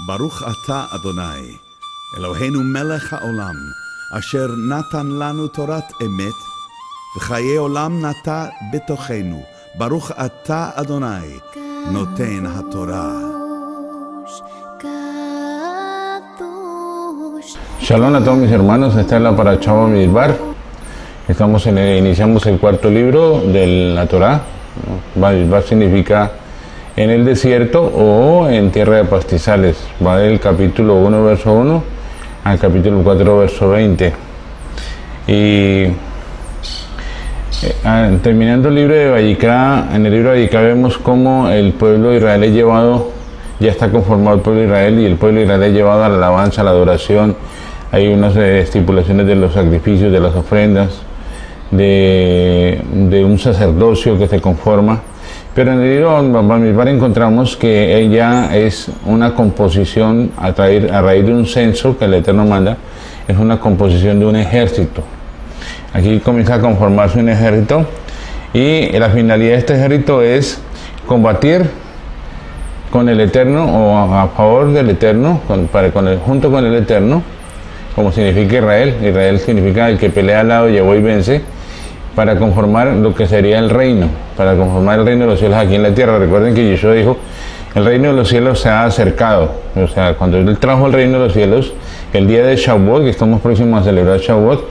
Baruch Ata Adonai, Eloheinu melech haolam, asher natan lanu torat emet, v'chaye olam nata betochenu. Baruch Ata Adonai, noten haTorah. Shalom a todos mis hermanos, esta es la Parashá Bamidbar. Iniciamos el cuarto libro de la Torá. Bamidbar significa en el desierto o en tierra de pastizales. Va del capítulo 1, verso 1 al capítulo 4, verso 20. Y terminando el libro de Vayikra, en el libro de Vayikra vemos cómo el pueblo de Israel es llevado, ya está conformado el pueblo de Israel, y el pueblo de Israel es llevado a la alabanza, a la adoración. Hay unas estipulaciones de los sacrificios, de las ofrendas, de un sacerdocio que se conforma. Pero en el libro Bamidbar encontramos que ella es una composición a raíz de un censo que el Eterno manda, es una composición de un ejército. Aquí comienza a conformarse un ejército y la finalidad de este ejército es combatir con el Eterno o a favor del Eterno, junto con el Eterno, como significa Israel. Israel significa el que pelea al lado, llevó y vence, para conformar lo que sería el reino, para conformar el reino de los cielos aquí en la tierra. Recuerden que Yeshua dijo, el reino de los cielos se ha acercado. O sea, cuando Él trajo el reino de los cielos, el día de Shavuot, que estamos próximos a celebrar Shavuot,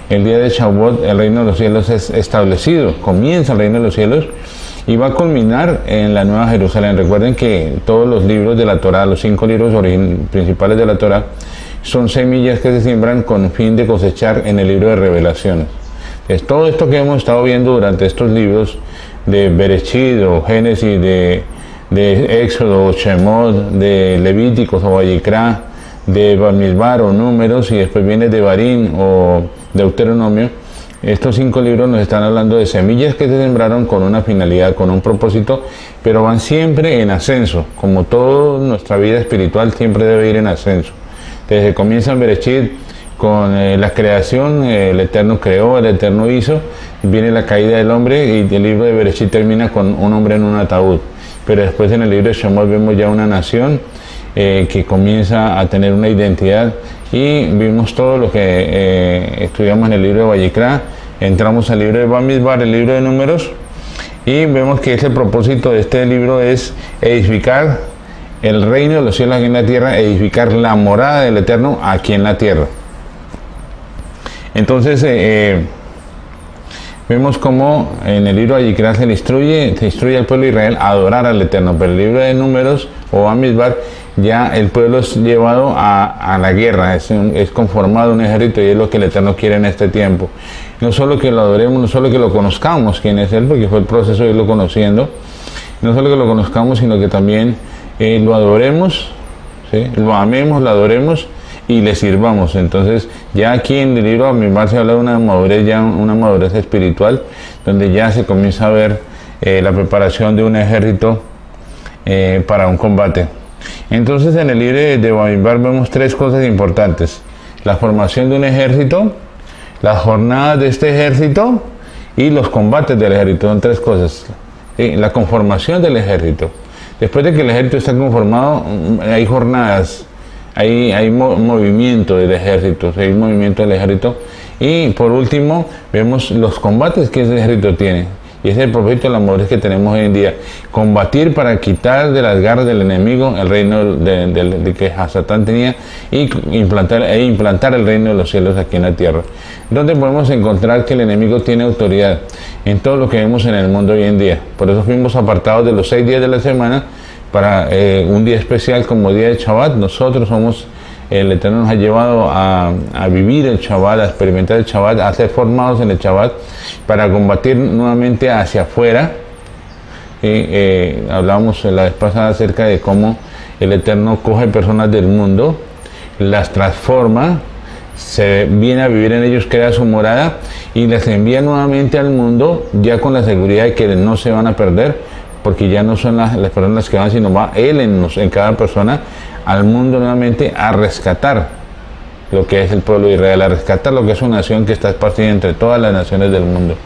el día de Shavuot, el reino de los cielos es establecido, comienza el reino de los cielos y va a culminar en la Nueva Jerusalén. Recuerden que todos los libros de la Torá, los 5 libros principales de la Torá, son semillas que se siembran con fin de cosechar en el libro de Revelaciones. Entonces, todo esto que hemos estado viendo durante estos libros de Bereshit o Génesis, de Éxodo o Shemot, de Levíticos o Vayikra, de Bamidbar o Números, y después viene de Devarim o Deuteronomio, estos 5 libros nos están hablando de semillas que se sembraron con una finalidad, con un propósito, pero van siempre en ascenso, como toda nuestra vida espiritual siempre debe ir en ascenso. Desde comienza el Bereshit con la creación, el Eterno creó, el Eterno hizo, viene la caída del hombre y el libro de Bereshit termina con un hombre en un ataúd. Pero después en el libro de Shemot vemos ya una nación que comienza a tener una identidad, y vimos todo lo que estudiamos en el libro de Vayikra. Entramos al libro de Bamidbar, el libro de Números, y vemos que ese propósito de este libro es edificar el reino de los cielos aquí en la tierra, edificar la morada del Eterno aquí en la tierra. Entonces vemos cómo en el libro de Vayikra se instruye al pueblo de Israel a adorar al Eterno, pero el libro de Números o Bamidbar ya el pueblo es llevado a la guerra, es conformado un ejército, y es lo que el Eterno quiere en este tiempo. No solo que lo adoremos, no solo que lo conozcamos quién es Él, porque fue el proceso de irlo conociendo, no solo que lo conozcamos, sino que también lo adoremos, ¿sí? Lo amemos, lo adoremos y le sirvamos. Entonces ya aquí en el libro Bamidbar se habla de una madurez espiritual, donde ya se comienza a ver la preparación de un ejército para un combate. Entonces en el libro de Bamidbar vemos 3 cosas importantes: la formación de un ejército, las jornadas de este ejército y los combates del ejército. Son 3 cosas. La conformación del ejército. Después de que el ejército está conformado, hay jornadas, hay movimiento del ejército, hay movimiento del ejército. Y por último, vemos los combates que ese ejército tiene. Y ese es el propósito de la madurez que tenemos hoy en día: combatir para quitar de las garras del enemigo el reino de que Satán tenía, y implantar el reino de los cielos aquí en la tierra, donde podemos encontrar que el enemigo tiene autoridad en todo lo que vemos en el mundo hoy en día. Por eso fuimos apartados de los 6 días de la semana para un día especial como día de Shabbat. El Eterno nos ha llevado a vivir el Shabbat, a experimentar el Shabbat, a ser formados en el Shabbat, para combatir nuevamente hacia afuera. Hablábamos la vez pasada acerca de cómo el Eterno coge personas del mundo, las transforma, se viene a vivir en ellos, crea su morada y las envía nuevamente al mundo, ya con la seguridad de que no se van a perder, porque ya no son las personas que van, sino va Él en cada persona al mundo nuevamente a rescatar lo que es el pueblo de Israel, a rescatar lo que es una nación que está esparcida entre todas las naciones del mundo.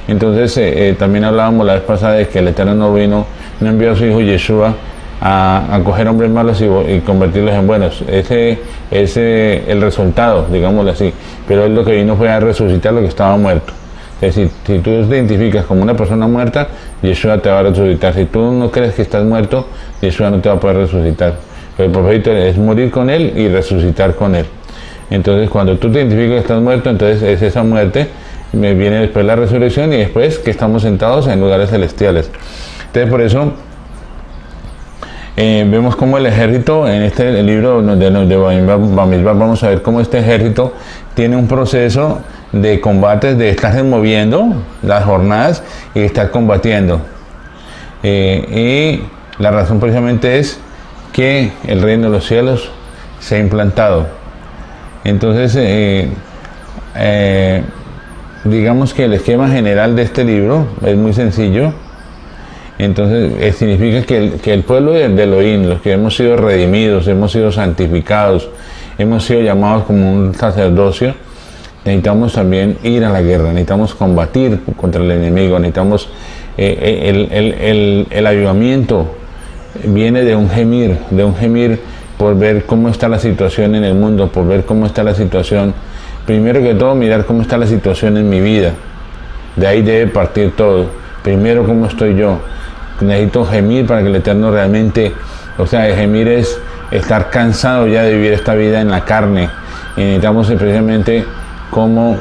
Entonces también hablábamos la vez pasada de que el Eterno no envió a su Hijo Yeshua a coger hombres malos y convertirlos en buenos. Ese es el resultado, digámoslo así. Pero él lo que vino fue a resucitar lo que estaba muerto. Es decir, si tú te identificas como una persona muerta, Yeshua te va a resucitar. Si tú no crees que estás muerto, Yeshua no te va a poder resucitar. El propósito es morir con él y resucitar con él. Entonces, cuando tú te identificas que estás muerto, entonces es esa muerte, me viene después la resurrección y después que estamos sentados en lugares celestiales. Entonces, por eso vemos cómo el ejército, en este libro de Bamidbar, vamos a ver cómo este ejército tiene un proceso de combates, de estarse moviendo las jornadas y estar combatiendo. Y la razón precisamente es que el reino de los cielos se ha implantado. Entonces, digamos que el esquema general de este libro es muy sencillo. Entonces, significa que el pueblo de Elohim, los que hemos sido redimidos, hemos sido santificados, hemos sido llamados como un sacerdocio, necesitamos también ir a la guerra, necesitamos combatir contra el enemigo, necesitamos el avivamiento viene de un gemir por ver cómo está la situación en el mundo, por ver cómo está la situación, primero que todo mirar cómo está la situación en mi vida, de ahí debe partir todo, primero cómo estoy yo. Necesito gemir para que el Eterno realmente, o sea, el gemir es estar cansado ya de vivir esta vida en la carne, y necesitamos precisamente como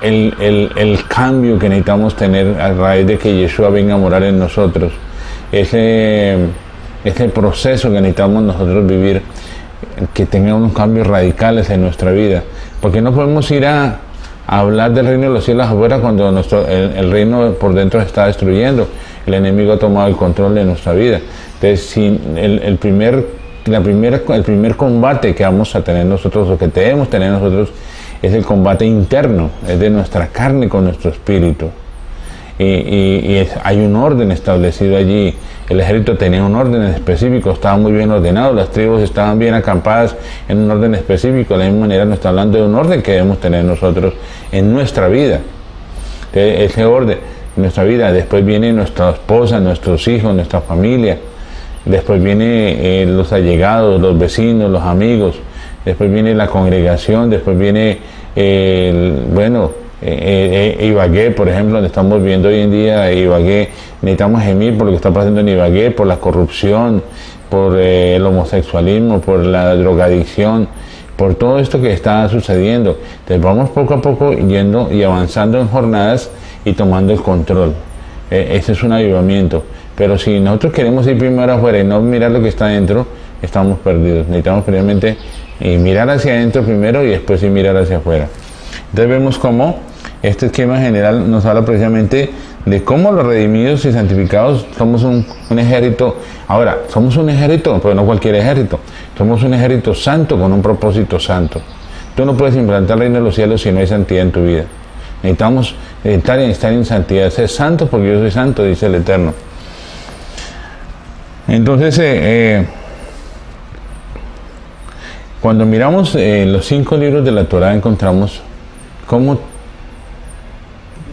el cambio que necesitamos tener a raíz de que Yeshua venga a morar en nosotros, ese proceso que necesitamos nosotros vivir, que tenga unos cambios radicales en nuestra vida, porque no podemos ir a hablar del reino de los cielos afuera cuando el reino por dentro se está destruyendo, el enemigo ha tomado el control de nuestra vida. Entonces, si el primer combate que vamos a tener nosotros, o que debemos tener nosotros, es el combate interno, es de nuestra carne con nuestro espíritu. Hay un orden establecido allí. El ejército tenía un orden específico, estaba muy bien ordenado, las tribus estaban bien acampadas en un orden específico. De la misma manera nos está hablando de un orden que debemos tener nosotros en nuestra vida. Ese orden en nuestra vida, después viene nuestra esposa, nuestros hijos, nuestra familia, después viene los allegados, los vecinos, los amigos, después viene la congregación, después viene Ibagué, por ejemplo, donde estamos viendo hoy en día, Ibagué, necesitamos gemir por lo que está pasando en Ibagué, por la corrupción, por el homosexualismo, por la drogadicción, por todo esto que está sucediendo. Entonces vamos poco a poco yendo y avanzando en jornadas y tomando el control. Ese es un avivamiento. Pero si nosotros queremos ir primero afuera y no mirar lo que está adentro, estamos perdidos. Necesitamos primeramente mirar hacia adentro primero y después sí mirar hacia afuera. Entonces vemos cómo este esquema general nos habla precisamente de cómo los redimidos y santificados somos un ejército. Ahora, somos un ejército, pero no cualquier ejército. Somos un ejército santo con un propósito santo. Tú no puedes implantar el reino de los cielos si no hay santidad en tu vida. Necesitamos estar en santidad, ser santos porque yo soy santo, dice el Eterno. Entonces, cuando miramos los 5 libros de la Torá, encontramos cómo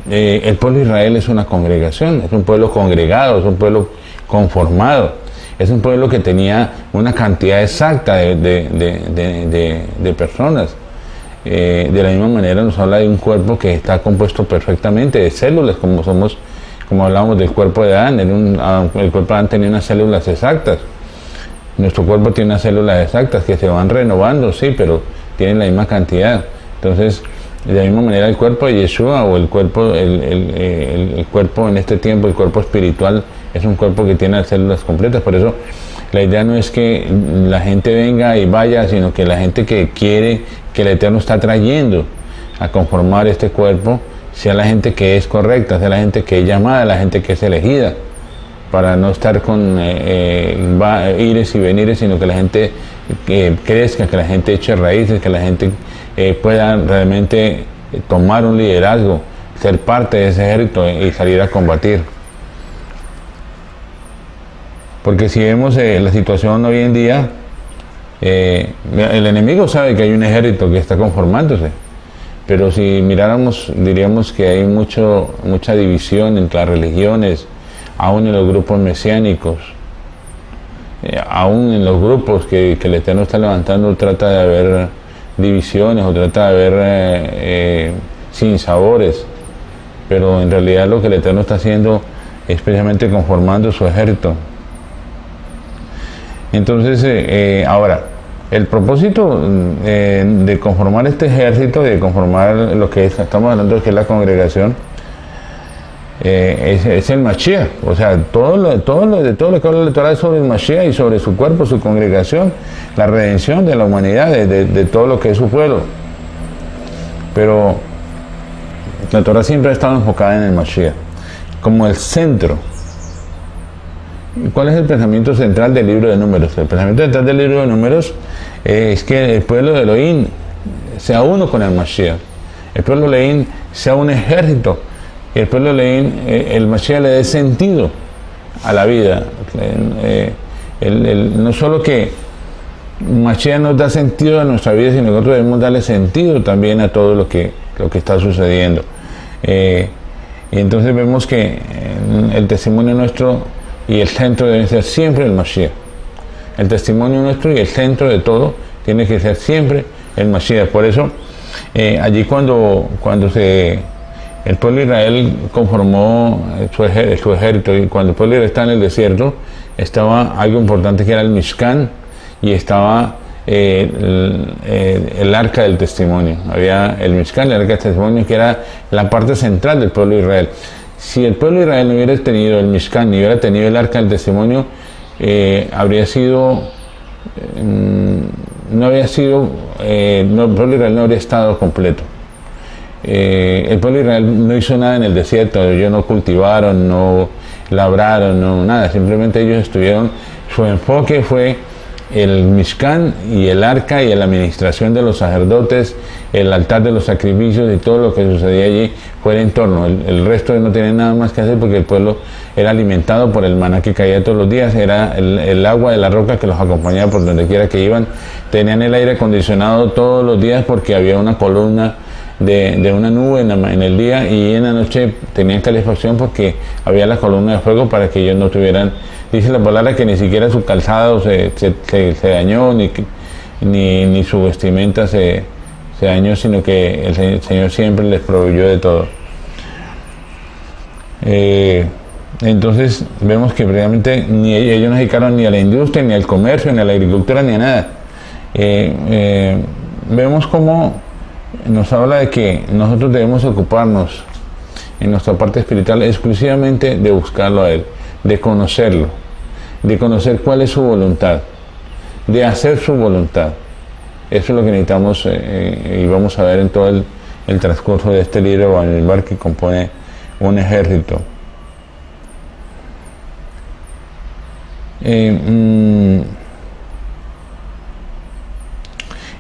el pueblo de Israel es una congregación, es un pueblo congregado, es un pueblo conformado, es un pueblo que tenía una cantidad exacta de personas. De la misma manera nos habla de un cuerpo que está compuesto perfectamente de células, como hablábamos del cuerpo de Adán. El cuerpo de Adán tenía unas células exactas. Nuestro cuerpo tiene unas células exactas que se van renovando, sí, pero tienen la misma cantidad. Entonces, de la misma manera el cuerpo de Yeshua, o el cuerpo en este tiempo, el cuerpo espiritual, es un cuerpo que tiene las células completas. Por eso la idea no es que la gente venga y vaya, sino que la gente que quiere, que el Eterno está trayendo a conformar este cuerpo, sea la gente que es correcta, sea la gente que es llamada, la gente que es elegida, para no estar con ires y venires, sino que la gente crezca, que la gente eche raíces, que la gente pueda realmente tomar un liderazgo, ser parte de ese ejército y salir a combatir. Porque si vemos la situación hoy en día, el enemigo sabe que hay un ejército que está conformándose, pero si miráramos, diríamos que hay mucha división entre las religiones, aún en los grupos mesiánicos, aún en los grupos que el Eterno está levantando, trata de haber divisiones o trata de haber sinsabores, pero en realidad lo que el Eterno está haciendo es precisamente conformando su ejército. Entonces, ahora, el propósito de conformar este ejército, de conformar lo que estamos hablando, que es la congregación, es el Mashiach. O sea, todo lo que habla la Torah es sobre el Mashiach y sobre su cuerpo, su congregación, la redención de la humanidad, de todo lo que es su pueblo. Pero la Torah siempre ha estado enfocada en el Mashiach, como el centro. ¿Cuál es el pensamiento central del libro de Números? El pensamiento central del libro de Números es que el pueblo de Elohim sea uno con el Mashiach. El pueblo de Elohim sea un ejército. Y el pueblo de Elohim, el Mashiach le dé sentido a la vida. No solo que Mashiach nos da sentido a nuestra vida, sino que nosotros debemos darle sentido también a todo lo que está sucediendo. Y entonces vemos que el testimonio nuestro y el centro debe ser siempre el Mashiach. El testimonio nuestro y el centro de todo tiene que ser siempre el Mashiach. Por eso, allí cuando el pueblo de Israel conformó su ejército, y cuando el pueblo de Israel está en el desierto, estaba algo importante que era el Mishkan, y estaba el arca del testimonio. Había el Mishkan, el arca del testimonio, que era la parte central del pueblo de Israel. Si el pueblo de Israel no hubiera tenido el Mishkan, ni hubiera tenido el arca del testimonio, habría sido, no había sido, el pueblo de Israel no habría estado completo. El pueblo de Israel no hizo nada en el desierto, ellos no cultivaron, no labraron, no nada, simplemente ellos estuvieron, su enfoque fue el Mishkan y el arca y la administración de los sacerdotes, el altar de los sacrificios y todo lo que sucedía allí fue el entorno. El resto no tenía nada más que hacer porque el pueblo era alimentado por el maná que caía todos los días, era el agua de la roca que los acompañaba por donde quiera que iban. Tenían el aire acondicionado todos los días porque había una columna de una nube en el día, y en la noche tenían calefacción porque había la columna de fuego para que ellos no tuvieran, dice la palabra, que ni siquiera su calzado se dañó, ni su vestimenta se dañó, sino que el Señor siempre les proveyó de todo. Entonces vemos que realmente ni ellos no se dedicaron ni a la industria, ni al comercio, ni a la agricultura, ni a nada. Vemos cómo nos habla de que nosotros debemos ocuparnos en nuestra parte espiritual exclusivamente de buscarlo a Él, de conocerlo, de conocer cuál es su voluntad, de hacer su voluntad. Eso es lo que necesitamos, y vamos a ver en todo el transcurso de este libro Bamidbar, que compone un ejército.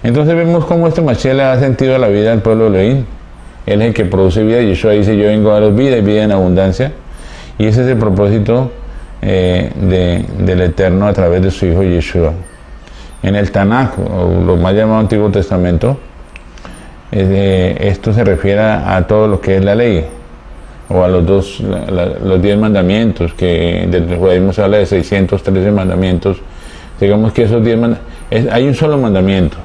Entonces vemos cómo este Mashiach le da sentido a la vida del pueblo de Elohim. Él es el que produce vida. Yeshua dice: yo vengo a daros vida y vida en abundancia. Y ese es el propósito del Eterno a través de su Hijo Yeshua. En el Tanaj, o lo más llamado Antiguo Testamento, esto se refiere a todo lo que es la ley, o a los 10 mandamientos, que del judaísmo se habla de 613 mandamientos. Digamos que esos 10 mandamientos, hay un solo mandamiento: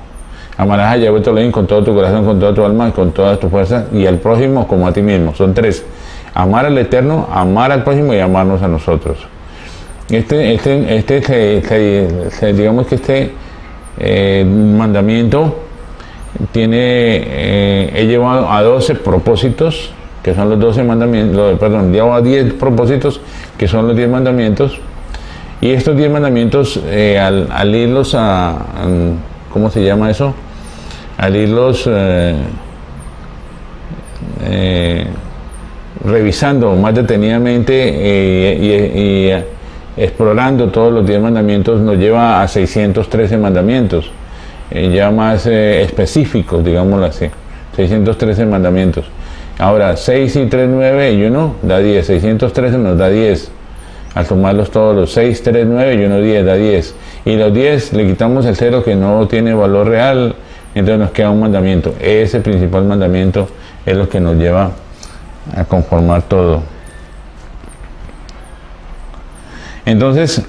amarás a Yahweh tu Elohim con todo tu corazón, con toda tu alma, con todas tus fuerzas, y al prójimo como a ti mismo. Son 3: amar al Eterno, amar al prójimo y amarnos a nosotros. Digamos que este mandamiento he llevado a 12 propósitos, que son los 12 mandamientos, llevo a 10 propósitos, que son los 10 mandamientos. Y estos 10 mandamientos, al irlos ¿cómo se llama eso? Al irlos revisando más detenidamente y explorando todos los 10 mandamientos, nos lleva a 613 mandamientos, ya más específicos, digámoslo así. 613 mandamientos. Ahora, 6 y 3, 9 y 1 da 10. 613 nos da 10. Al tomarlos todos, los 6, 3, 9 y 1, 10, da 10. Y los 10 le quitamos el 0 que no tiene valor real, entonces nos queda un mandamiento. Ese principal mandamiento es lo que nos lleva a conformar todo. Entonces,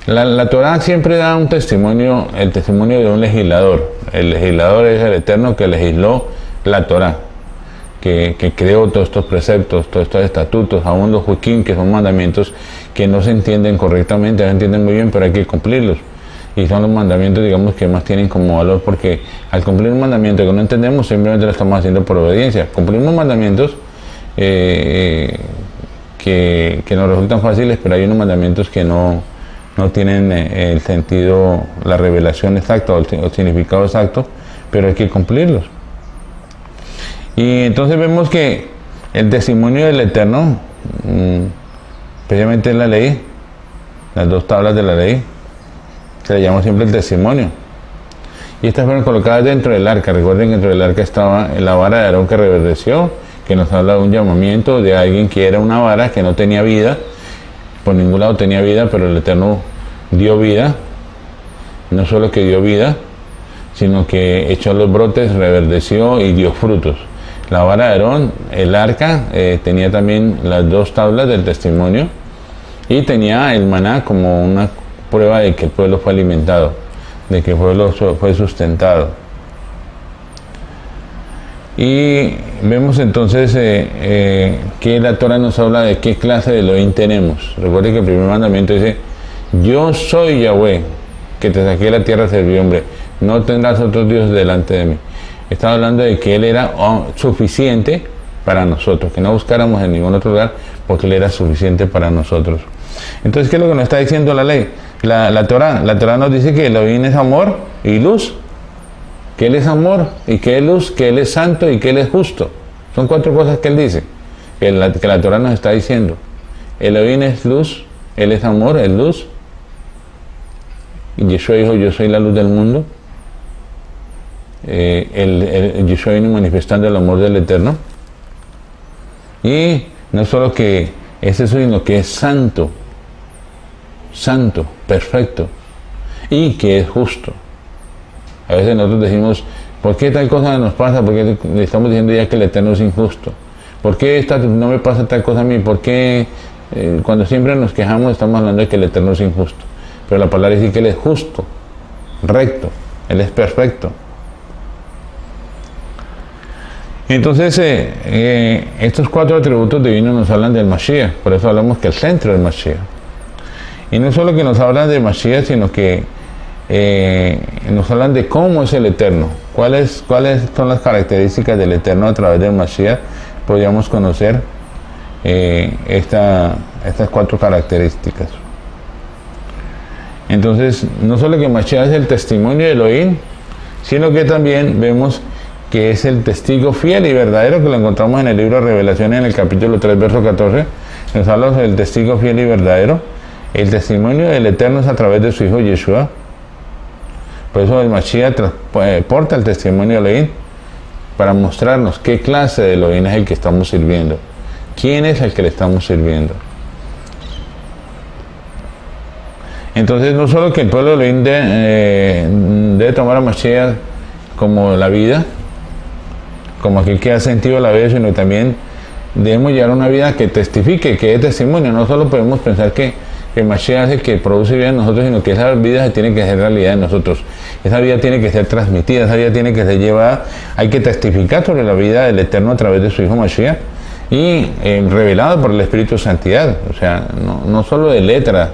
la Torá siempre da un testimonio, el testimonio de un legislador. El legislador es el Eterno que legisló la Torá, que creó todos estos preceptos, todos estos estatutos, aún los juquín, que son mandamientos que no se entienden correctamente, no se entienden muy bien, pero hay que cumplirlos. Y son los mandamientos, digamos, que más tienen como valor, porque al cumplir un mandamiento que no entendemos, simplemente lo estamos haciendo por obediencia. Cumplimos mandamientos que nos resultan fáciles, pero hay unos mandamientos que no tienen el sentido, la revelación exacta o el significado exacto, pero hay que cumplirlos. Y entonces vemos que el testimonio del Eterno, especialmente en la ley, las 2 tablas de la ley, se le llama siempre el testimonio. Y estas fueron colocadas dentro del arca. Recuerden que dentro del arca estaba la vara de Aarón que reverdeció, que nos habla de un llamamiento de alguien que era una vara que no tenía vida, por ningún lado tenía vida, pero el Eterno dio vida. No solo que dio vida, sino que echó los brotes, reverdeció y dio frutos. La vara de Aarón, el arca, tenía también las 2 tablas del testimonio y tenía el maná como una prueba de que el pueblo fue alimentado, de que el pueblo fue sustentado. Y vemos entonces que la Torah nos habla de qué clase de Elohim tenemos. Recuerden que el primer mandamiento dice: yo soy Yahweh, que te saqué de la tierra de servidumbre, no tendrás otros dioses delante de mí. Estaba hablando de que Él era suficiente para nosotros, que no buscáramos en ningún otro lugar, porque Él era suficiente para nosotros. Entonces, ¿qué es lo que nos está diciendo la ley? La Torah nos dice que Elohim es amor y luz, que Él es amor y que Él es luz, que Él es santo y que Él es justo. Son 4 cosas que Él dice, que la Torah nos está diciendo. Elohim es luz, Él es amor, es luz. Y Yeshua dijo: yo soy la luz del mundo. Yeshua vino manifestando el amor del Eterno. Y no solo que es eso, sino que es santo, perfecto, y que es justo. A veces nosotros decimos: ¿por qué tal cosa nos pasa? Porque le estamos diciendo ya que el Eterno es injusto. ¿Por qué no me pasa tal cosa a mí? ¿Por qué cuando siempre nos quejamos estamos hablando de que el Eterno es injusto? Pero la palabra dice que Él es justo, recto, Él es perfecto. Entonces, estos 4 atributos divinos nos hablan del Mashiach, por eso hablamos que el centro es Mashiach. Y no solo que nos hablan de Mashiach, sino que nos hablan de cómo es el Eterno, cuáles son las características del Eterno a través del Mashiach. Podríamos conocer estas 4 características. Entonces, no solo que Mashiach es el testimonio de Elohim, sino que también vemos que es el testigo fiel y verdadero, que lo encontramos en el libro de Revelaciones, en el capítulo 3, verso 14, nos habla del testigo fiel y verdadero. El testimonio del Eterno es a través de su Hijo Yeshua. Por eso el Mashiach porta el testimonio de Elohim para mostrarnos qué clase de Elohim es el que estamos sirviendo, quién es el que le estamos sirviendo. Entonces, no solo que el pueblo de Elohim debe tomar a Mashiach como la vida, como aquel que ha sentido la vida, sino también debemos llevar una vida que testifique, que es testimonio. No solo podemos pensar que Mashiach es el que produce vida en nosotros, sino que esa vida tiene que ser realidad en nosotros. Esa vida tiene que ser transmitida, esa vida tiene que ser llevada. Hay que testificar sobre la vida del Eterno a través de su Hijo Mashiach y revelado por el Espíritu de Santidad. O sea, no solo de letra,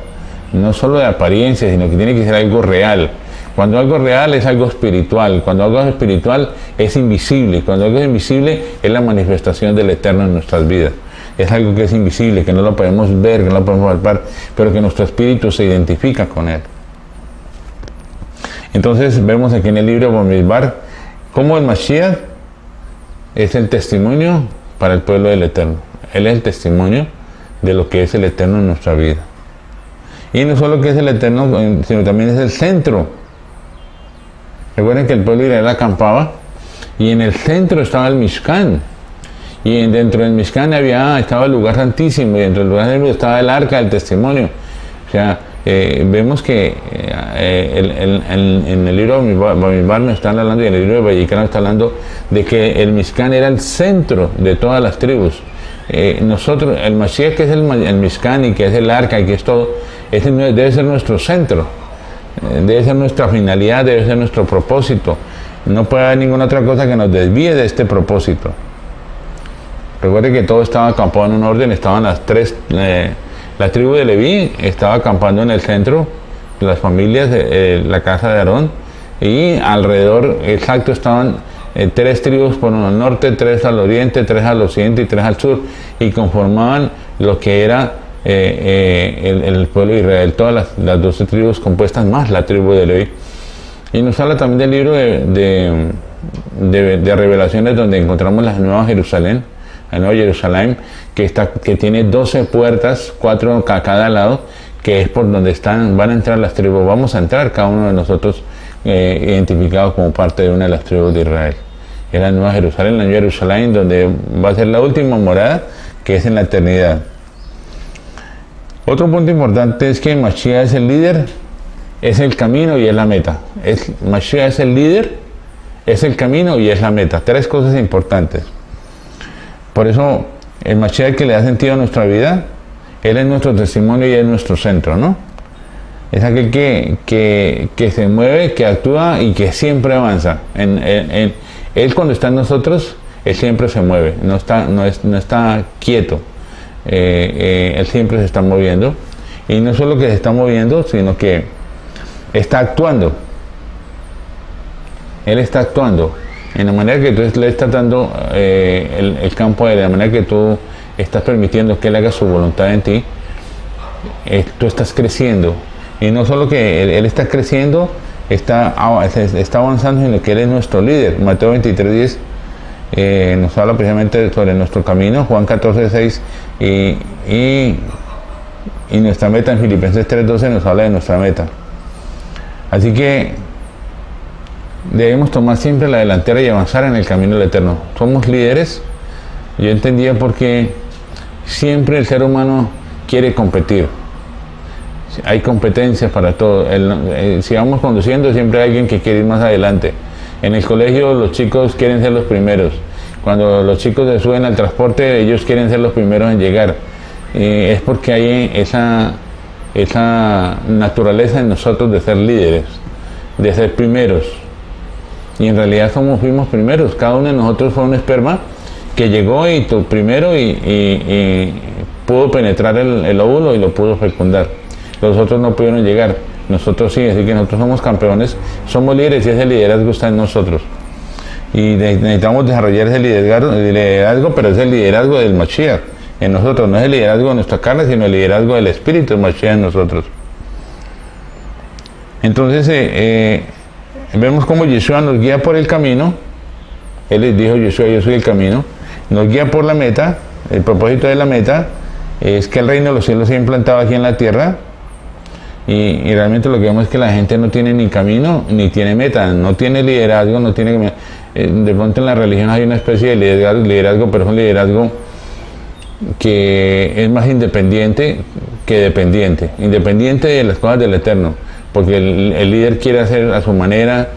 no solo de apariencia, sino que tiene que ser algo real. Cuando algo es real es algo espiritual, cuando algo es espiritual es invisible, cuando algo es invisible es la manifestación del Eterno en nuestras vidas. Es algo que es invisible, que no lo podemos ver, que no lo podemos palpar, pero que nuestro espíritu se identifica con él. Entonces vemos aquí en el libro de Bamidbar cómo el Mashiach es el testimonio para el pueblo del Eterno. Él es el testimonio de lo que es el Eterno en nuestra vida. Y no solo que es el Eterno, sino también es el centro. Recuerden que el pueblo de Israel acampaba y en el centro estaba el Mishkan. Y dentro del Mishkan estaba el lugar santísimo, y dentro del lugar santísimo estaba el arca del testimonio. O sea, vemos que en el libro de Bamidbar nos están hablando, y en el libro de Vayikra nos está hablando de que el Mishkan era el centro de todas las tribus. nosotros, el Mashiach, que es el Mishkan y que es el arca y que es todo, ese debe ser nuestro centro, debe ser nuestra finalidad, debe ser nuestro propósito. No puede haber ninguna otra cosa que nos desvíe de este propósito. Recuerde que todo estaba acampado en un orden, estaban las tres, la tribu de Leví estaba acampando en el centro, las familias, la casa de Aarón, y alrededor exacto estaban tres tribus por el norte, tres al oriente, tres al occidente y tres al sur, y conformaban lo que era el pueblo de Israel, todas las 12 tribus compuestas más la tribu de Leví. Y nos habla también del libro de Revelaciones, donde encontramos la Nueva Jerusalén, la Nueva Jerusalén, que tiene 12 puertas, 4 a cada lado, que es por donde van a entrar las tribus. Vamos a entrar cada uno de nosotros identificados como parte de una de las tribus de Israel. Es la Nueva Jerusalén, la Nueva Jerusalén, donde va a ser la última morada, que es en la eternidad. Otro punto importante es que Mashiach es el líder, es el camino y es la meta. Mashiach es el líder, es el camino y es la meta. Tres cosas importantes. Por eso el Mashiach, que le da sentido a nuestra vida, él es nuestro testimonio y es nuestro centro, ¿no? Es aquel que se mueve, que actúa y que siempre avanza. Él cuando está en nosotros, él siempre se mueve, no está quieto. Él siempre se está moviendo. Y no solo que se está moviendo, sino que está actuando. Él está actuando. En la manera que tú le estás dando el campo a él, de la manera que tú estás permitiendo que él haga su voluntad en ti, tú estás creciendo. Y no solo que él está creciendo, está avanzando, sino que él es nuestro líder. Mateo 23:10 nos habla precisamente sobre nuestro camino. Juan 14:6 y nuestra meta en Filipenses 3:12 nos habla de nuestra meta. Así que debemos tomar siempre la delantera y avanzar en el camino del Eterno. Somos líderes. Yo entendía porque siempre el ser humano quiere competir. Hay competencias para todo. Si vamos conduciendo, siempre hay alguien que quiere ir más adelante. En el colegio los chicos quieren ser los primeros. Cuando los chicos se suben al transporte, ellos quieren ser los primeros en llegar. Es porque hay esa naturaleza en nosotros de ser líderes, de ser primeros. Y en realidad fuimos primeros. Cada uno de nosotros fue un esperma que llegó y primero y pudo penetrar el óvulo y lo pudo fecundar. Los otros no pudieron llegar, nosotros sí, así que nosotros somos campeones, somos líderes y ese liderazgo está en nosotros. Y necesitamos desarrollar ese liderazgo, pero es el liderazgo del Mashiach en nosotros, no es el liderazgo de nuestra carne, sino el liderazgo del Espíritu del Mashiach en nosotros. Entonces, vemos cómo Yeshua nos guía por el camino. Él les dijo: Yeshua, yo soy el camino. Nos guía por la meta. El propósito de la meta es que el reino de los cielos se ha implantado aquí en la tierra. Y realmente lo que vemos es que la gente no tiene ni camino ni tiene meta, no tiene liderazgo, no tiene. De pronto en la religión hay una especie de liderazgo, pero es un liderazgo que es más independiente que dependiente. Independiente de las cosas del Eterno, porque el líder quiere hacer a su manera,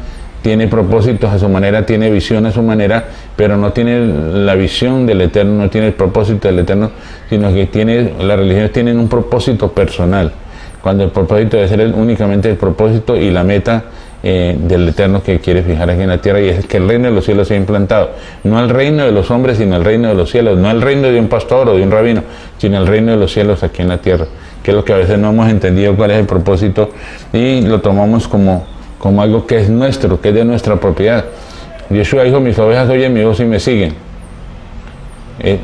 tiene propósitos a su manera, tiene visión a su manera, pero no tiene la visión del Eterno, no tiene el propósito del Eterno, sino que las religiones tienen un propósito personal, cuando el propósito debe ser únicamente el propósito y la meta del Eterno que quiere fijar aquí en la tierra, y es que el reino de los cielos sea implantado, no el reino de los hombres, sino el reino de los cielos, no el reino de un pastor o de un rabino, sino el reino de los cielos aquí en la tierra, que es lo que a veces no hemos entendido cuál es el propósito y lo tomamos como algo que es nuestro, que es de nuestra propiedad. Yeshua dijo: mis ovejas oyen mi voz y me siguen.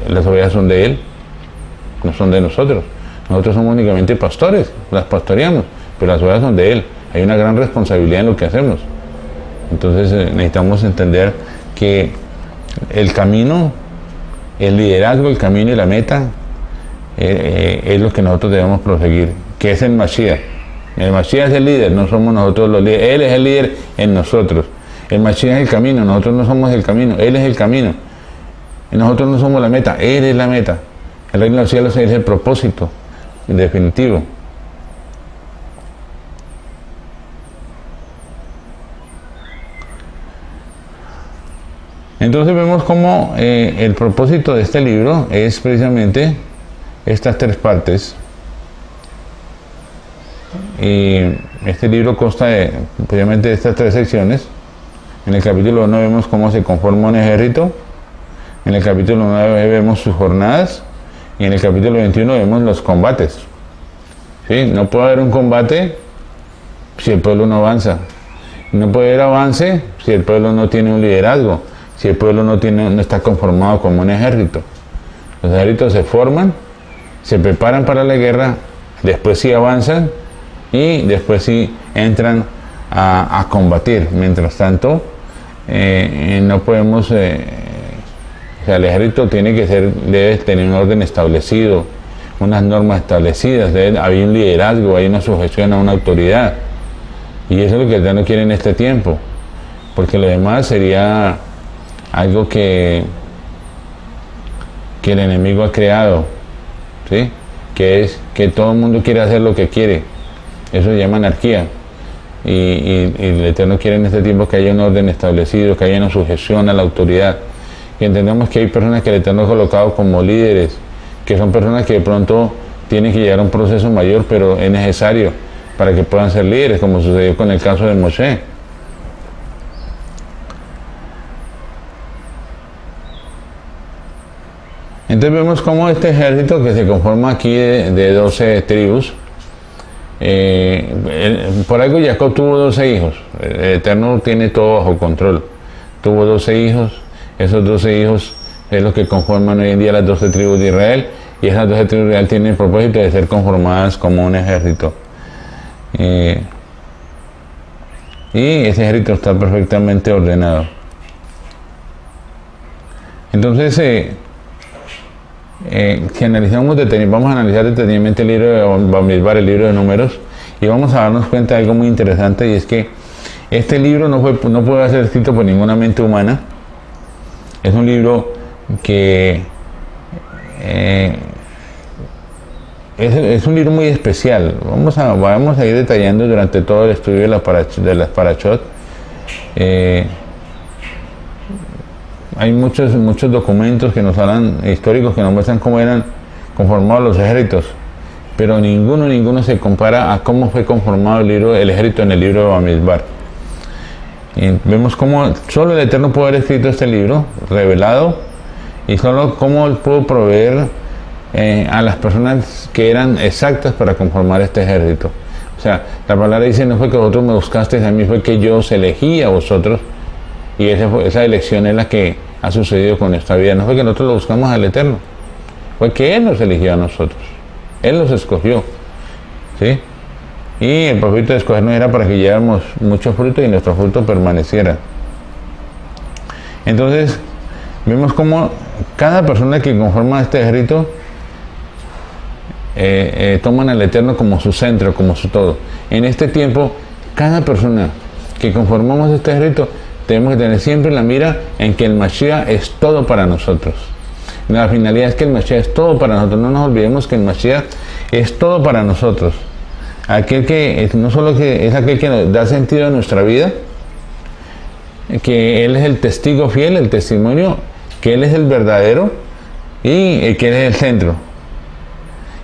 Las ovejas son de él, no son de nosotros. Nosotros somos únicamente pastores, las pastoreamos, pero las ovejas son de él. Hay una gran responsabilidad en lo que hacemos. Entonces necesitamos entender que el camino, el liderazgo, el camino y la meta es lo que nosotros debemos proseguir, que es el Mashiach. El Mashiach es el líder, no somos nosotros los líderes. Él es el líder en nosotros. El Mashiach es el camino, nosotros no somos el camino, él es el camino. Y nosotros no somos la meta, él es la meta. El reino de los cielos es el propósito definitivo. Entonces vemos cómo el propósito de este libro es precisamente estas tres partes. Y este libro consta precisamente de estas tres secciones. En el capítulo 1 vemos cómo se conforma un ejército. En el capítulo 9 vemos sus jornadas. Y en el capítulo 21 vemos los combates. ¿Sí? No puede haber un combate si el pueblo no avanza. No puede haber avance si el pueblo no tiene un liderazgo, si el pueblo no está conformado como un ejército. Los ejércitos se forman, se preparan para la guerra, después sí avanzan y después sí entran a combatir. Mientras tanto, no podemos, o sea, el ejército debe tener un orden establecido, unas normas establecidas, hay un liderazgo, hay una sujeción a una autoridad. Y eso es lo que el Eterno quiere en este tiempo, porque lo demás sería algo que el enemigo ha creado, ¿sí? Que es que todo el mundo quiere hacer lo que quiere. Eso se llama anarquía. Y el Eterno quiere en este tiempo que haya un orden establecido, que haya una sujeción a la autoridad. Y entendemos que hay personas que el Eterno ha colocado como líderes, que son personas que de pronto tienen que llegar a un proceso mayor, pero es necesario para que puedan ser líderes, como sucedió con el caso de Moshe. Entonces vemos cómo este ejército, que se conforma aquí de 12 tribus, por algo Jacob tuvo 12 hijos. El Eterno tiene todo bajo control. Tuvo 12 hijos. Esos 12 hijos es lo que conforman hoy en día las 12 tribus de Israel. Y esas 12 tribus de Israel tienen el propósito de ser conformadas como un ejército. Y ese ejército está perfectamente ordenado. Entonces, si analizamos vamos a analizar detenidamente el libro de Bamidbar, el libro de Números, y vamos a darnos cuenta de algo muy interesante, y es que este libro no puede ser escrito por ninguna mente humana. Es un libro que es un libro muy especial. Vamos a ir detallando durante todo el estudio de las parashot. Hay muchos documentos que nos hablan, históricos, que nos muestran cómo eran conformados los ejércitos, pero ninguno se compara a cómo fue conformado el ejército en el libro de Bamidbar. Y vemos cómo solo el Eterno pudo haber escrito este libro, revelado, y solo cómo él pudo proveer a las personas que eran exactas para conformar este ejército. O sea, la palabra dice, no fue que vosotros me buscasteis a mí, fue que yo os elegí a vosotros, y esa elección es la que ha sucedido con esta vida. No fue que nosotros lo buscamos al Eterno, fue que Él nos eligió a nosotros, Él los escogió, ¿sí? Y el propósito de escogernos era para que lleváramos mucho fruto y nuestro fruto permaneciera. Entonces, vemos cómo cada persona que conforma este ejército toman al Eterno como su centro, como su todo. En este tiempo, cada persona que conformamos este ejército, tenemos que tener siempre la mira en que el Mashiach es todo para nosotros. La finalidad es que el Mashiach es todo para nosotros. No nos olvidemos que el Mashiach es todo para nosotros. Aquel que no solo que es aquel que nos da sentido a nuestra vida, que Él es el testigo fiel, el testimonio, que Él es el verdadero y que Él es el centro.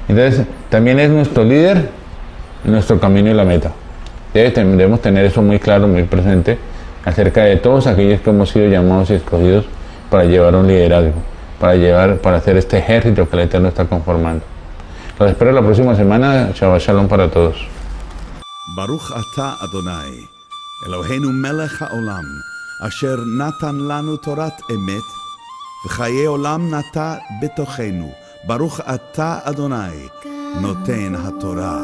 Entonces, también es nuestro líder, nuestro camino y la meta. Debemos tener eso muy claro, muy presente, acerca de todos aquellos que hemos sido llamados y escogidos para llevar un liderazgo, para hacer este ejército que el Eterno está conformando. Los espero la próxima semana. Shabbat Shalom para todos. Baruch ata Adonai, Eloheinu melech haolam, asher natan lanu torat emet, v'chaye olam nata betochenu. Baruch ata Adonai, noten haTorah.